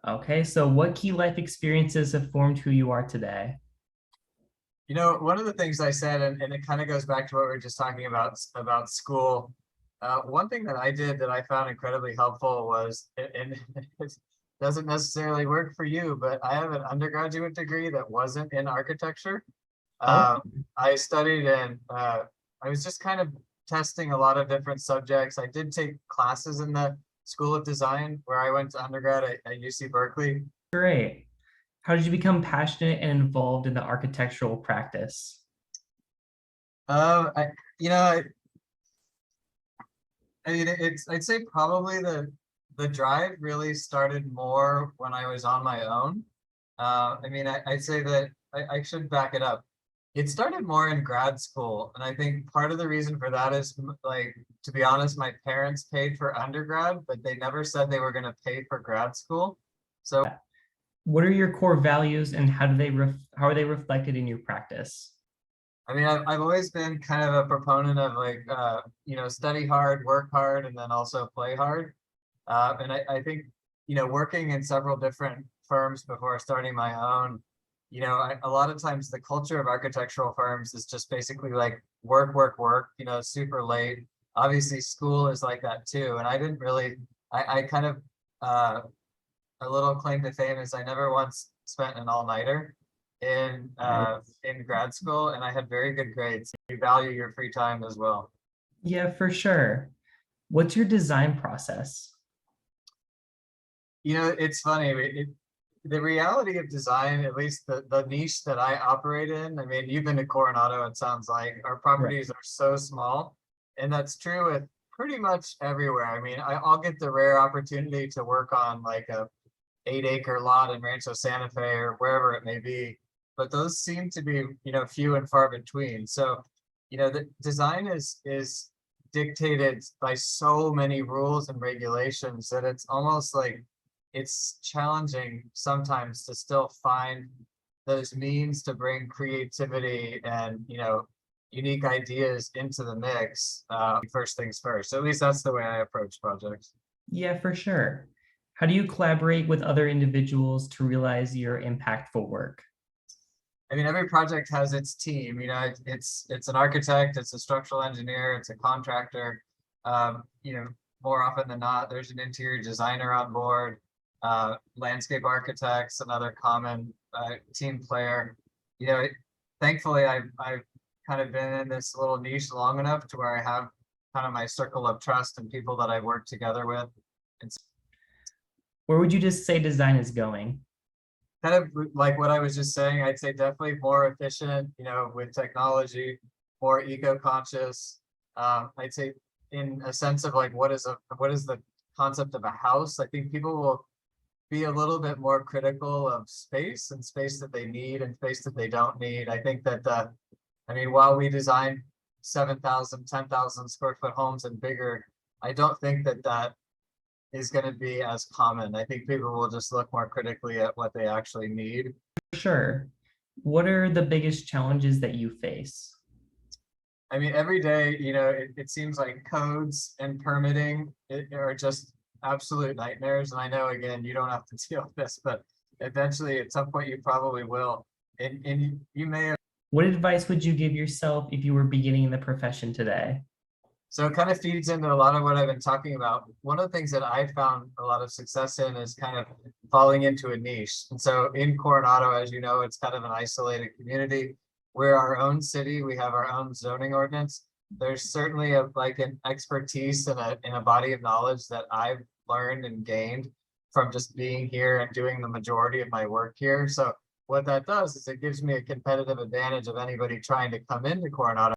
Okay, so what key life experiences have formed who you are today? One of the things I said, and it kind of goes back to what we were just talking about school. One thing that I did that I found incredibly helpful was, and it doesn't necessarily work for you, but I have an undergraduate degree that wasn't in architecture. Oh, I studied and I was just kind of testing a lot of different subjects. I did take classes in the School of Design where I went to undergrad at UC Berkeley. great. How did you become passionate and involved in the architectural practice? I, you know, I mean, I'd say probably the drive really started more when I was on my own. I'd say that I should back it up. It started more in grad school, and I think part of the reason for that is, like, to be honest, my parents paid for undergrad, but they never said they were going to pay for grad school. So, What are your core values and how are they reflected in your practice? I've always been kind of a proponent of, like, study hard, work hard, and then also play hard. And I think, working in several different firms before starting my own, a lot of times the culture of architectural firms is just basically like work, work, work, super late. Obviously, school is like that too. And I didn't really, I kind of, uh, a little claim to fame is I never once spent an all-nighter in grad school, and I had very good grades. You value your free time as well. Yeah, for sure. What's your design process? It's funny. The reality of design, at least the niche that I operate in, I mean, you've been to Coronado, it sounds like our Right. properties are so small, and that's true with pretty much everywhere. I mean, I'll get the rare opportunity to work on like a 8-acre lot in Rancho Santa Fe or wherever it may be, but those seem to be, few and far between. So, the design is dictated by so many rules and regulations that it's almost like it's challenging sometimes to still find those means to bring creativity and, unique ideas into the mix. First things first. So at least that's the way I approach projects. Yeah, for sure. How do you collaborate with other individuals to realize your impactful work? I mean, every project has its team. It's an architect, it's a structural engineer, it's a contractor. Um, you know, More often than not, there's an interior designer on board, landscape architects, another common team player. You know, Thankfully, I've kind of been in this little niche long enough to where I have kind of my circle of trust and people that I've worked together with. And Where would you just say design is going? kind of like what I was just saying, I'd say definitely more efficient, with technology, more eco-conscious. I'd say in a sense of like what is the concept of a house? I think people will be a little bit more critical of space and space that they need and space that they don't need. I think that while we design 7,000, 10,000 square foot homes and bigger, I don't think that that is going to be as common. I think people will just look more critically at what they actually need. For sure. What are the biggest challenges that you face? I mean, every day, it seems like codes and permitting are just absolute nightmares. And I know, again, you don't have to deal with this, but eventually at some point you probably will. And you may have. What advice would you give yourself if you were beginning in the profession today? So it kind of feeds into a lot of what I've been talking about. One of the things that I found a lot of success in is kind of falling into a niche. And so in Coronado, as you know, it's kind of an isolated community. We're our own city. We have our own zoning ordinance. There's certainly like an expertise and a body of knowledge that I've learned and gained from just being here and doing the majority of my work here. So what that does is it gives me a competitive advantage of anybody trying to come into Coronado.